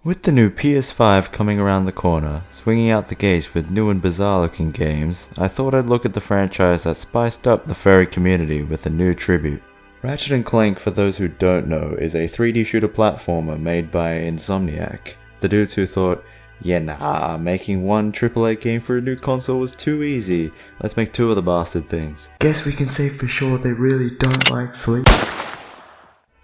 With the new PS5 coming around the corner, swinging out the gates with new and bizarre looking games, I thought I'd look at the franchise that spiced up the furry community with a new tribute. Ratchet and Clank, for those who don't know, is a 3D shooter platformer made by INSOMNIAC, the dudes who thought, yeah nah, making one AAA game for a new console was too easy, let's make two of the bastard things. Guess we can say for sure they really don't like sleep.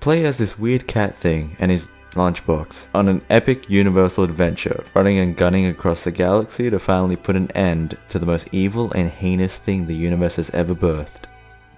Play as this weird cat thing and his lunchbox on an epic universal adventure, running and gunning across the galaxy to finally put an end to the most evil and heinous thing the universe has ever birthed: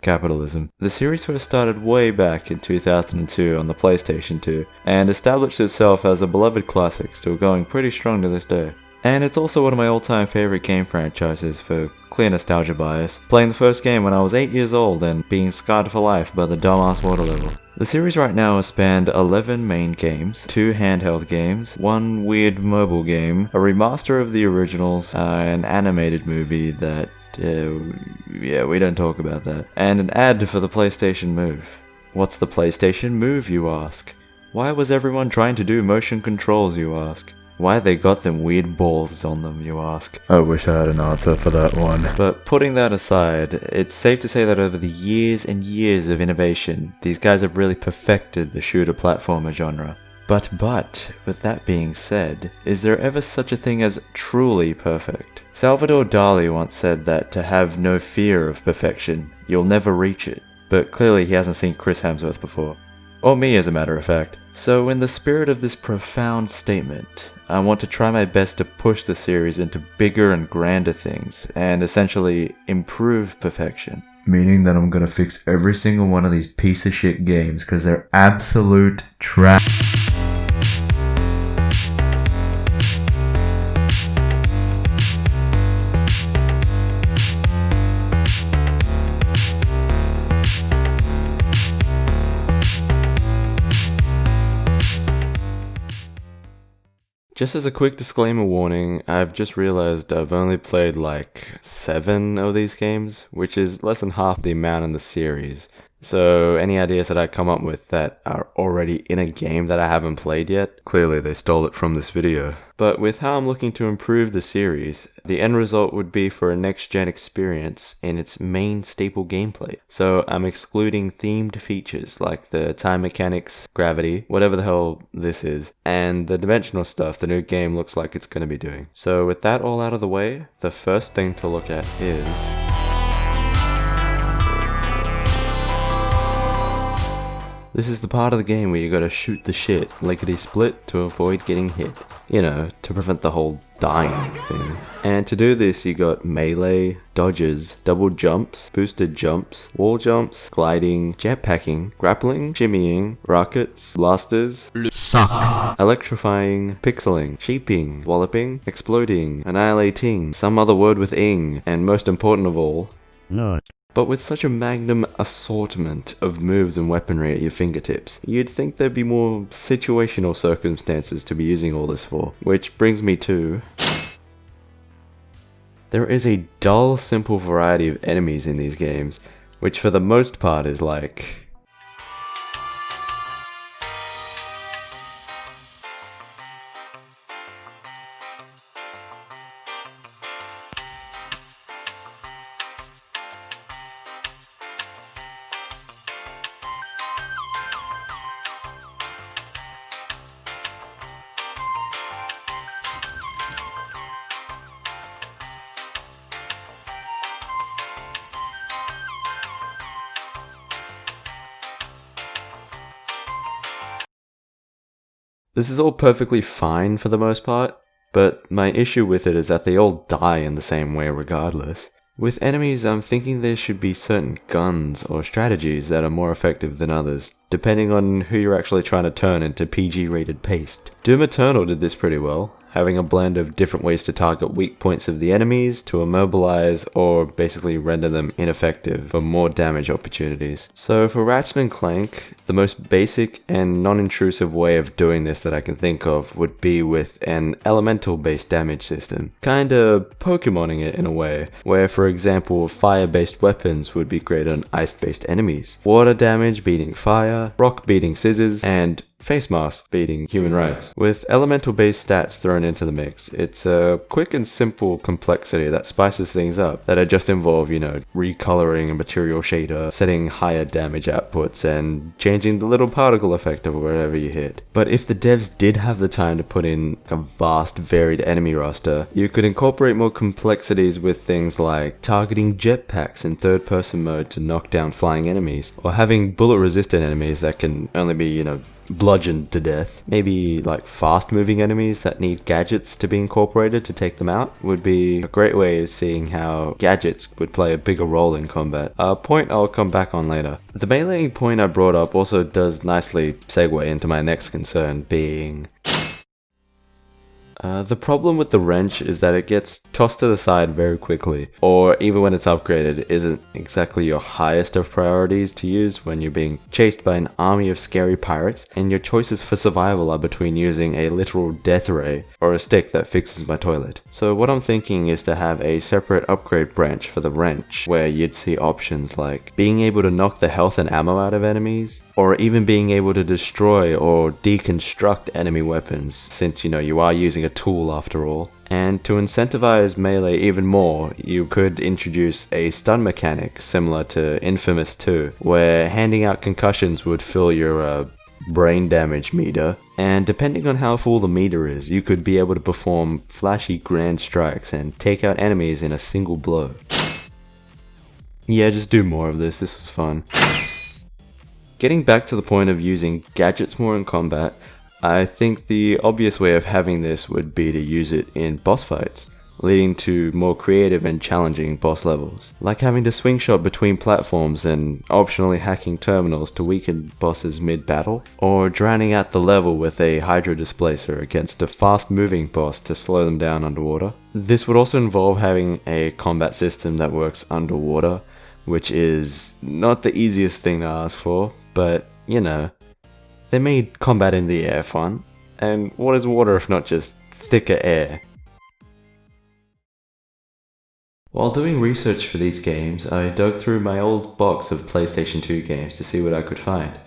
capitalism. The series first started way back in 2002 on the PlayStation 2 and established itself as a beloved classic, still going pretty strong to this day. And it's also one of my all-time favorite game franchises for clear nostalgia bias, playing the first game when I was 8 years old and being scarred for life by the dumbass water level. The series right now has spanned 11 main games, 2 handheld games, 1 weird mobile game, a remaster of the originals, an animated movie that, yeah, we don't talk about that, and an ad for the PlayStation Move. What's the PlayStation Move, you ask? Why was everyone trying to do motion controls, you ask? Why they got them weird balls on them, you ask? I wish I had an answer for that one. But putting that aside, it's safe to say that over the years and years of innovation, these guys have really perfected the shooter platformer genre. But, with that being said, is there ever such a thing as truly perfect? Salvador Dali once said that to have no fear of perfection, you'll never reach it. But clearly he hasn't seen Chris Hemsworth before. Or me, as a matter of fact. So in the spirit of this profound statement, I want to try my best to push the series into bigger and grander things, and essentially improve perfection. Meaning that I'm gonna fix every single one of these piece of shit games, cause they're absolute trash. Just as a quick disclaimer warning, I've just realized I've only played like 7 of these games, which is less than half the amount in the series. So any ideas that I come up with that are already in a game that I haven't played yet, clearly they stole it from this video. But with how I'm looking to improve the series, the end result would be for a next-gen experience in its main staple gameplay. So I'm excluding themed features like the time mechanics, gravity, whatever the hell this is, and the dimensional stuff the new game looks like it's going to be doing. So with that all out of the way, the first thing to look at is... this is the part of the game where you gotta shoot the shit, lickety-split, to avoid getting hit. You know, to prevent the whole dying thing. And to do this you got melee, dodges, double jumps, boosted jumps, wall jumps, gliding, jetpacking, grappling, shimmying, rockets, blasters, suck, electrifying, pixeling, sheeping, walloping, exploding, annihilating, some other word with ing, and most important of all, not. But with such a magnum assortment of moves and weaponry at your fingertips, you'd think there'd be more situational circumstances to be using all this for. Which brings me to... there is a dull, simple variety of enemies in these games, which for the most part is like... this is all perfectly fine for the most part, but my issue with it is that they all die in the same way regardless. With enemies, I'm thinking there should be certain guns or strategies that are more effective than others, depending on who you're actually trying to turn into PG-rated paste. Doom Eternal did this pretty well, having a blend of different ways to target weak points of the enemies to immobilize or basically render them ineffective for more damage opportunities. So for Ratchet and Clank, the most basic and non-intrusive way of doing this that I can think of would be with an elemental based damage system, kinda Pokemoning it in a way, where for example fire based weapons would be great on ice based enemies, water damage beating fire, rock beating scissors, and face masks beating human rights. With elemental-based stats thrown into the mix, it's a quick and simple complexity that spices things up, that just involve, recoloring a material shader, setting higher damage outputs, and changing the little particle effect of wherever you hit. But if the devs did have the time to put in a vast, varied enemy roster, you could incorporate more complexities with things like targeting jetpacks in third-person mode to knock down flying enemies, or having bullet-resistant enemies that can only be, bludgeoned to death. Maybe like fast-moving enemies that need gadgets to be incorporated to take them out would be a great way of seeing how gadgets would play a bigger role in combat. A point I'll come back on later. The meleeing point I brought up also does nicely segue into my next concern, being the problem with the wrench is that it gets tossed to the side very quickly, or even when it's upgraded, isn't exactly your highest of priorities to use when you're being chased by an army of scary pirates, and your choices for survival are between using a literal death ray or a stick that fixes my toilet. So what I'm thinking is to have a separate upgrade branch for the wrench, where you'd see options like being able to knock the health and ammo out of enemies, or even being able to destroy or deconstruct enemy weapons, since you are using a tool after all. And to incentivize melee even more, you could introduce a stun mechanic similar to Infamous 2, where handing out concussions would fill your brain damage meter, and depending on how full the meter is, you could be able to perform flashy grand strikes and take out enemies in a single blow. Yeah, just do more of this was fun. Getting back to the point of using gadgets more in combat, I think the obvious way of having this would be to use it in boss fights, leading to more creative and challenging boss levels, like having to swing shot between platforms and optionally hacking terminals to weaken bosses mid-battle, or drowning out the level with a hydro displacer against a fast-moving boss to slow them down underwater. This would also involve having a combat system that works underwater, which is not the easiest thing to ask for, but they made combat in the air fun, and what is water if not just thicker air? While doing research for these games, I dug through my old box of PlayStation 2 games to see what I could find.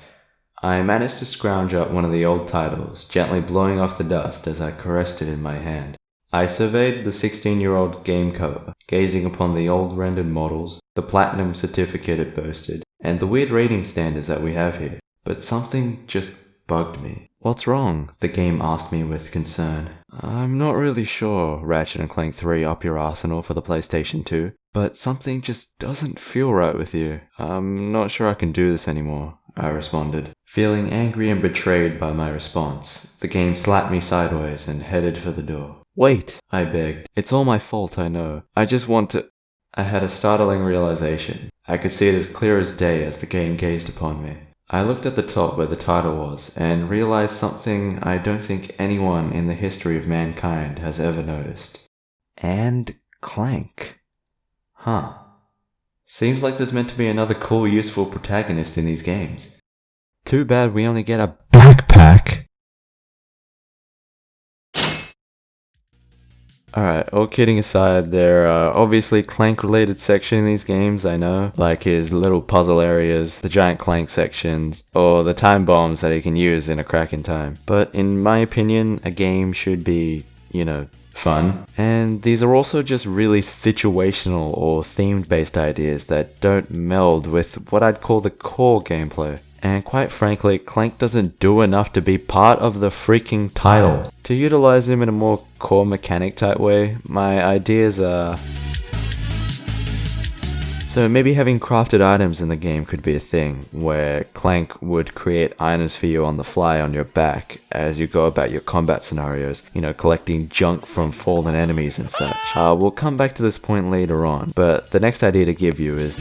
I managed to scrounge up one of the old titles, gently blowing off the dust as I caressed it in my hand. I surveyed the 16-year-old game cover, gazing upon the old rendered models, the platinum certificate it boasted, and the weird rating standards that we have here. But something just bugged me. "What's wrong?" the game asked me with concern. "I'm not really sure, Ratchet and Clank 3 up your arsenal for the PlayStation 2, but something just doesn't feel right with you. I'm not sure I can do this anymore," I responded. Feeling angry and betrayed by my response, the game slapped me sideways and headed for the door. "Wait," I begged. "It's all my fault, I know. I just want to—" I had a startling realization. I could see it as clear as day as the game gazed upon me. I looked at the top where the title was, and realized something I don't think anyone in the history of mankind has ever noticed. And Clank. Huh. Seems like there's meant to be another cool, useful protagonist in these games. Too bad we only get a backpack. Alright, all kidding aside, there are obviously Clank-related sections in these games, I know, like his little puzzle areas, the giant Clank sections, or the time bombs that he can use in a crack in time. But in my opinion, a game should be, fun. And these are also just really situational or themed-based ideas that don't meld with what I'd call the core gameplay. And quite frankly, Clank doesn't do enough to be part of the freaking title. To utilize him in a more core mechanic type way, my ideas are... So maybe having crafted items in the game could be a thing, where Clank would create items for you on the fly on your back as you go about your combat scenarios, collecting junk from fallen enemies and such. We'll come back to this point later on, but the next idea to give you is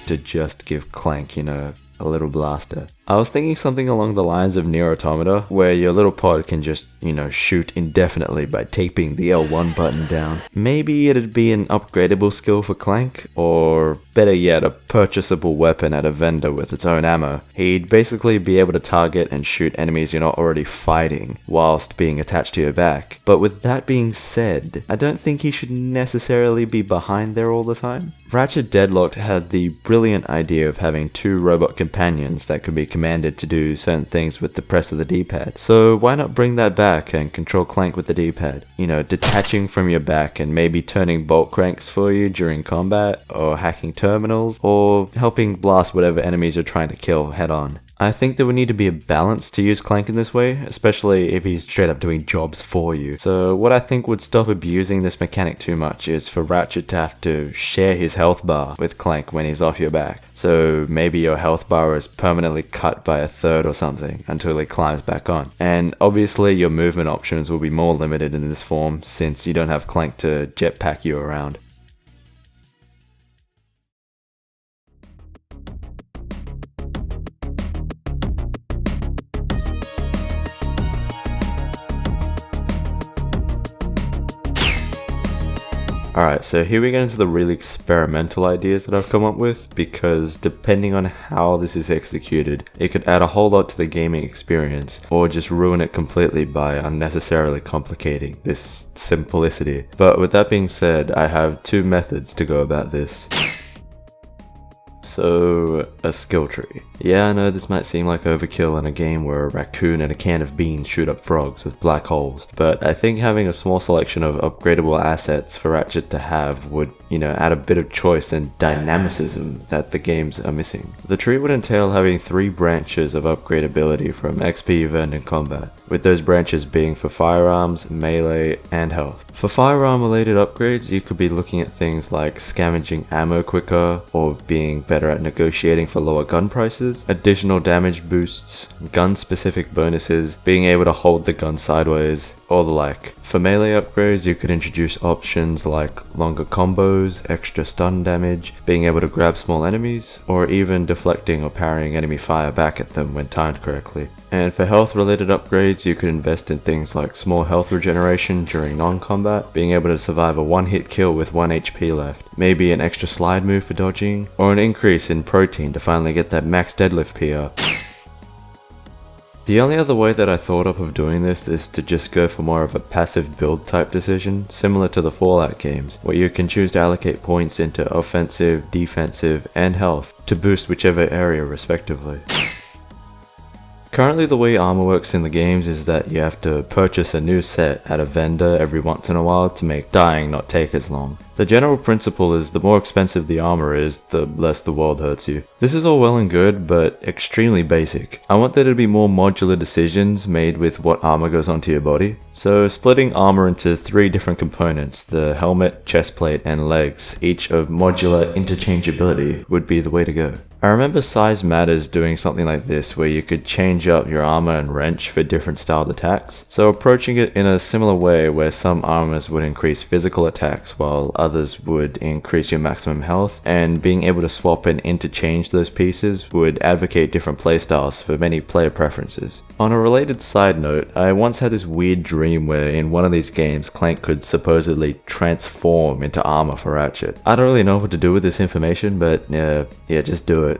to just give Clank, a little blaster. I was thinking something along the lines of Nier Automata, where your little pod can just, shoot indefinitely by taping the L1 button down. Maybe it'd be an upgradable skill for Clank, or better yet, a purchasable weapon at a vendor with its own ammo. He'd basically be able to target and shoot enemies you're not already fighting, whilst being attached to your back. But with that being said, I don't think he should necessarily be behind there all the time. Ratchet Deadlocked had the brilliant idea of having two robot companions that could be commanded to do certain things with the press of the D-pad. So why not bring that back and control Clank with the D-pad? You know, detaching from your back and maybe turning bolt cranks for you during combat, or hacking terminals, or helping blast whatever enemies you're trying to kill head on. I think there would need to be a balance to use Clank in this way, especially if he's straight up doing jobs for you. So what I think would stop abusing this mechanic too much is for Ratchet to have to share his health bar with Clank when he's off your back. So maybe your health bar is permanently cut by a third or something until he climbs back on. And obviously your movement options will be more limited in this form since you don't have Clank to jetpack you around. Alright, so here we get into the really experimental ideas that I've come up with, because depending on how this is executed, it could add a whole lot to the gaming experience, or just ruin it completely by unnecessarily complicating this simplicity. But with that being said, I have two methods to go about this. So, a skill tree. Yeah, I know this might seem like overkill in a game where a raccoon and a can of beans shoot up frogs with black holes, but I think having a small selection of upgradable assets for Ratchet to have would, add a bit of choice and dynamicism that the games are missing. The tree would entail having 3 branches of upgradability from XP you've earned in combat, with those branches being for firearms, melee, and health. For firearm related upgrades, you could be looking at things like scavenging ammo quicker, or being better at negotiating for lower gun prices, additional damage boosts, gun specific bonuses, being able to hold the gun sideways, or the like. For melee upgrades, you could introduce options like longer combos, extra stun damage, being able to grab small enemies, or even deflecting or parrying enemy fire back at them when timed correctly. And for health related upgrades, you could invest in things like small health regeneration during non-combat, being able to survive a one-hit kill with 1 HP left, maybe an extra slide move for dodging, or an increase in protein to finally get that max deadlift PR. The only other way that I thought of doing this is to just go for more of a passive build type decision, similar to the Fallout games, where you can choose to allocate points into offensive, defensive, and health to boost whichever area respectively. Currently the way armor works in the games is that you have to purchase a new set at a vendor every once in a while to make dying not take as long. The general principle is the more expensive the armor is, the less the world hurts you. This is all well and good, but extremely basic. I want there to be more modular decisions made with what armor goes onto your body. So splitting armor into 3 different components, the helmet, chestplate, and legs, each of modular interchangeability, would be the way to go. I remember Size Matters doing something like this, where you could change up your armor and wrench for different styled attacks. So approaching it in a similar way where some armors would increase physical attacks while others would increase your maximum health, and being able to swap and interchange those pieces would advocate different playstyles for many player preferences. On a related side note, I once had this weird dream where in one of these games Clank could supposedly transform into armor for Ratchet. I don't really know what to do with this information, but yeah, just do it.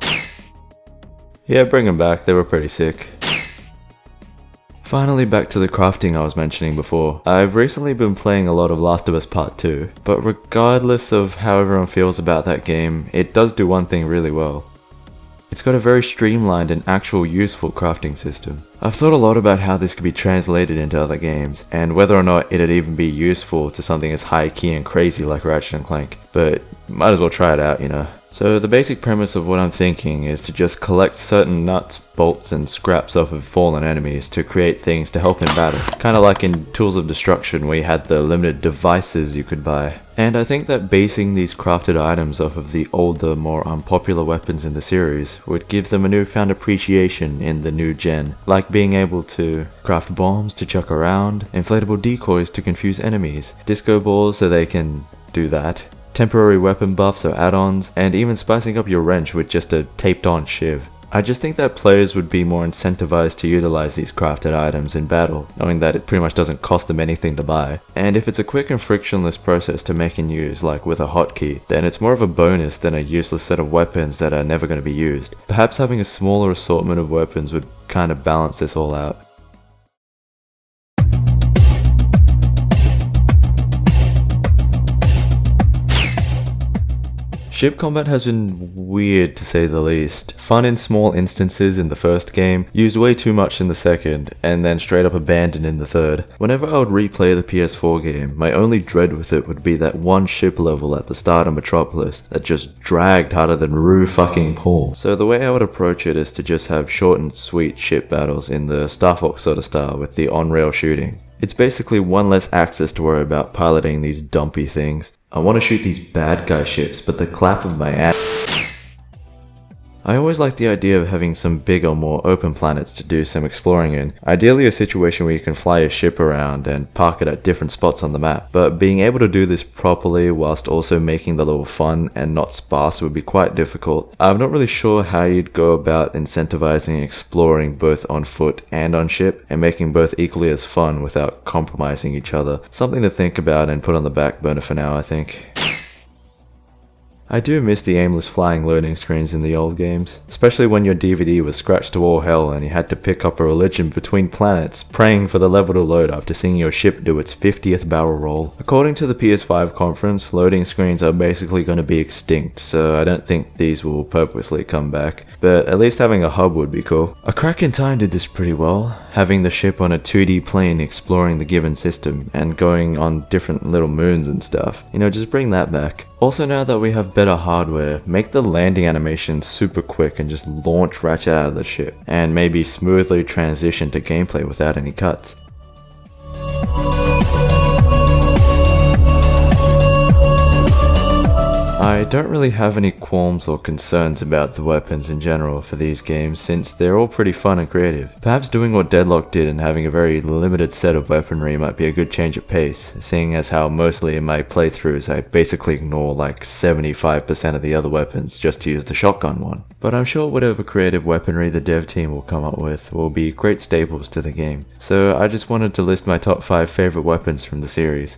Yeah, bring them back, they were pretty sick. Finally, back to the crafting I was mentioning before. I've recently been playing a lot of Last of Us Part 2, but regardless of how everyone feels about that game, it does do one thing really well. It's got a very streamlined and actual useful crafting system. I've thought a lot about how this could be translated into other games, and whether or not it'd even be useful to something as high key and crazy like Ratchet and Clank, but might as well try it out, So the basic premise of what I'm thinking is to just collect certain nuts, bolts, and scraps off of fallen enemies to create things to help in battle. Kinda like in Tools of Destruction where you had the limited devices you could buy. And I think that basing these crafted items off of the older, more unpopular weapons in the series would give them a newfound appreciation in the new gen, like being able to craft bombs to chuck around, inflatable decoys to confuse enemies, disco balls so they can do that, temporary weapon buffs or add-ons, and even spicing up your wrench with just a taped-on shiv. I just think that players would be more incentivized to utilize these crafted items in battle, knowing that it pretty much doesn't cost them anything to buy. And if it's a quick and frictionless process to make and use, like with a hotkey, then it's more of a bonus than a useless set of weapons that are never going to be used. Perhaps having a smaller assortment of weapons would kind of balance this all out. Ship combat has been weird to say the least. Fun in small instances in the first game, used way too much in the second, and then straight up abandoned in the third. Whenever I would replay the PS4 game, my only dread with it would be that one ship level at the start of Metropolis that just dragged harder than Rue fucking Paul. So the way I would approach it is to just have short and sweet ship battles in the Star Fox sort of style with the on-rail shooting. It's basically one less axis to worry about piloting these dumpy things. I want to shoot these bad guy ships, but the clap of my ass. I always like the idea of having some bigger, more open planets to do some exploring in. Ideally a situation where you can fly your ship around and park it at different spots on the map. But being able to do this properly whilst also making the level fun and not sparse would be quite difficult. I'm not really sure how you'd go about incentivizing exploring both on foot and on ship, and making both equally as fun without compromising each other. Something to think about and put on the back burner for now, I think. I do miss the aimless flying loading screens in the old games, especially when your DVD was scratched to all hell and you had to pick up a religion between planets, praying for the level to load after seeing your ship do its 50th barrel roll. According to the PS5 conference, loading screens are basically going to be extinct, so I don't think these will purposely come back, but at least having a hub would be cool. A Crack in Time did this pretty well, having the ship on a 2D plane exploring the given system and going on different little moons and stuff. You know, just bring that back. Also, now that we have better hardware, make the landing animation super quick and just launch Ratchet out of the ship, and maybe smoothly transition to gameplay without any cuts. I don't really have any qualms or concerns about the weapons in general for these games, since they're all pretty fun and creative. Perhaps doing what Deadlock did and having a very limited set of weaponry might be a good change of pace, seeing as how mostly in my playthroughs I basically ignore like 75% of the other weapons just to use the shotgun one. But I'm sure whatever creative weaponry the dev team will come up with will be great staples to the game. So I just wanted to list my top 5 favorite weapons from the series.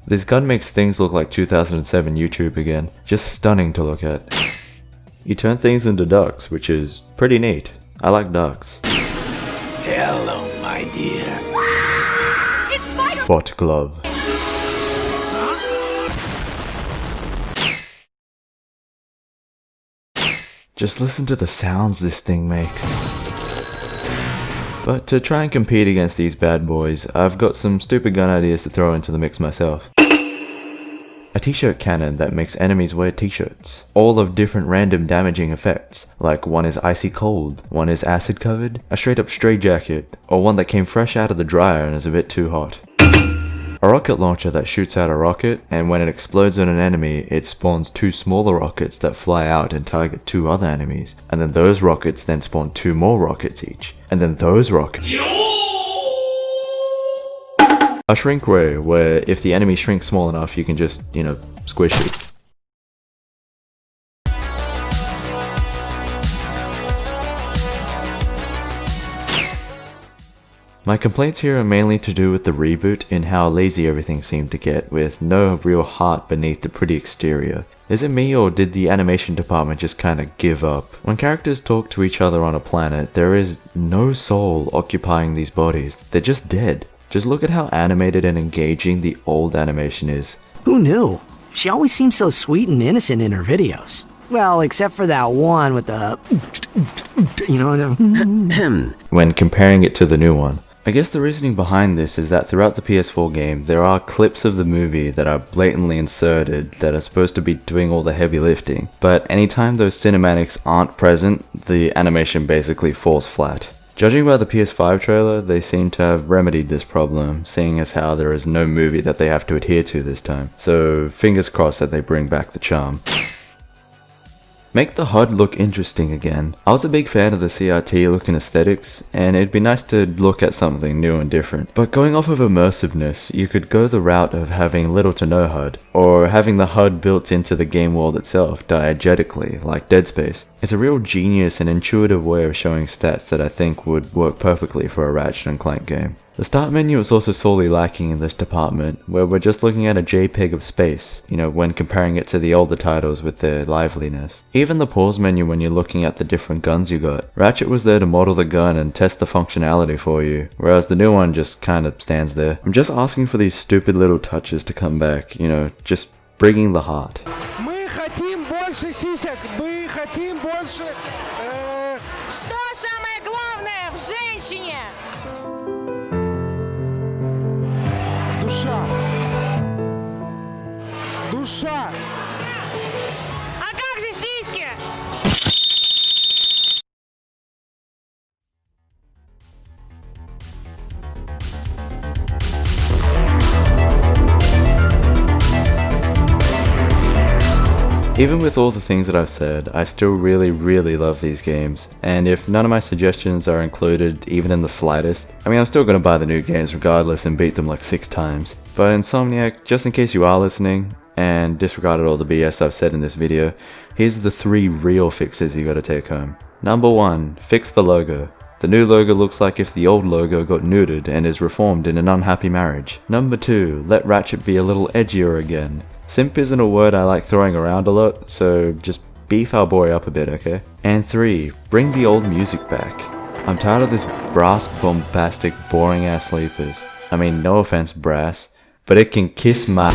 This gun makes things look like 2007 YouTube again, just stunning to look at. You turn things into ducks, which is pretty neat. I like ducks. Hello, my dear. It's Spiderbot Glove. Just listen to the sounds this thing makes. But to try and compete against these bad boys, I've got some stupid gun ideas to throw into the mix myself. A t-shirt cannon that makes enemies wear t-shirts, all of different random damaging effects, like one is icy cold, one is acid covered, a straight up stray jacket, or one that came fresh out of the dryer and is a bit too hot. A rocket launcher that shoots out a rocket, and when it explodes on an enemy, it spawns 2 smaller rockets that fly out and target 2 other enemies, and then those rockets then spawn 2 more rockets each, and then those rockets. A shrink ray, where if the enemy shrinks small enough, you can just, squish it. My complaints here are mainly to do with the reboot and how lazy everything seemed to get, with no real heart beneath the pretty exterior. Is it me, or did the animation department just kinda give up? When characters talk to each other on a planet, there is no soul occupying these bodies, they're just dead. Just look at how animated and engaging the old animation is. Who knew? She always seems so sweet and innocent in her videos. Well, except for that one with the... when comparing it to the new one. I guess the reasoning behind this is that throughout the PS4 game, there are clips of the movie that are blatantly inserted that are supposed to be doing all the heavy lifting, but anytime those cinematics aren't present, the animation basically falls flat. Judging by the PS5 trailer, they seem to have remedied this problem, seeing as how there is no movie that they have to adhere to this time, so fingers crossed that they bring back the charm. Make the HUD look interesting again. I was a big fan of the CRT looking aesthetics, and it'd be nice to look at something new and different. But going off of immersiveness, you could go the route of having little to no HUD, or having the HUD built into the game world itself diegetically, like Dead Space. It's a real genius and intuitive way of showing stats that I think would work perfectly for a Ratchet and Clank game. The start menu is also sorely lacking in this department, where we're just looking at a JPEG of space, when comparing it to the older titles with their liveliness. Even the pause menu when you're looking at the different guns you got. Ratchet was there to model the gun and test the functionality for you, whereas the new one just kinda stands there. I'm just asking for these stupid little touches to come back, just bringing the heart. больше сисек, мы хотим больше... Что самое главное в женщине? душа. Душа. А как же сиськи? Even with all the things that I've said, I still really love these games, and if none of my suggestions are included even in the slightest, I mean I'm still gonna buy the new games regardless and beat them like 6 times. But Insomniac, just in case you are listening, and disregarded all the BS I've said in this video, here's the 3 real fixes you gotta take home. Number 1, fix the logo. The new logo looks like if the old logo got neutered and is reformed in an unhappy marriage. Number 2, let Ratchet be a little edgier again. Simp isn't a word I like throwing around a lot, so just beef our boy up a bit, okay? And 3, bring the old music back. I'm tired of this brass bombastic boring ass sleepers. I mean, no offense brass, but it can kiss my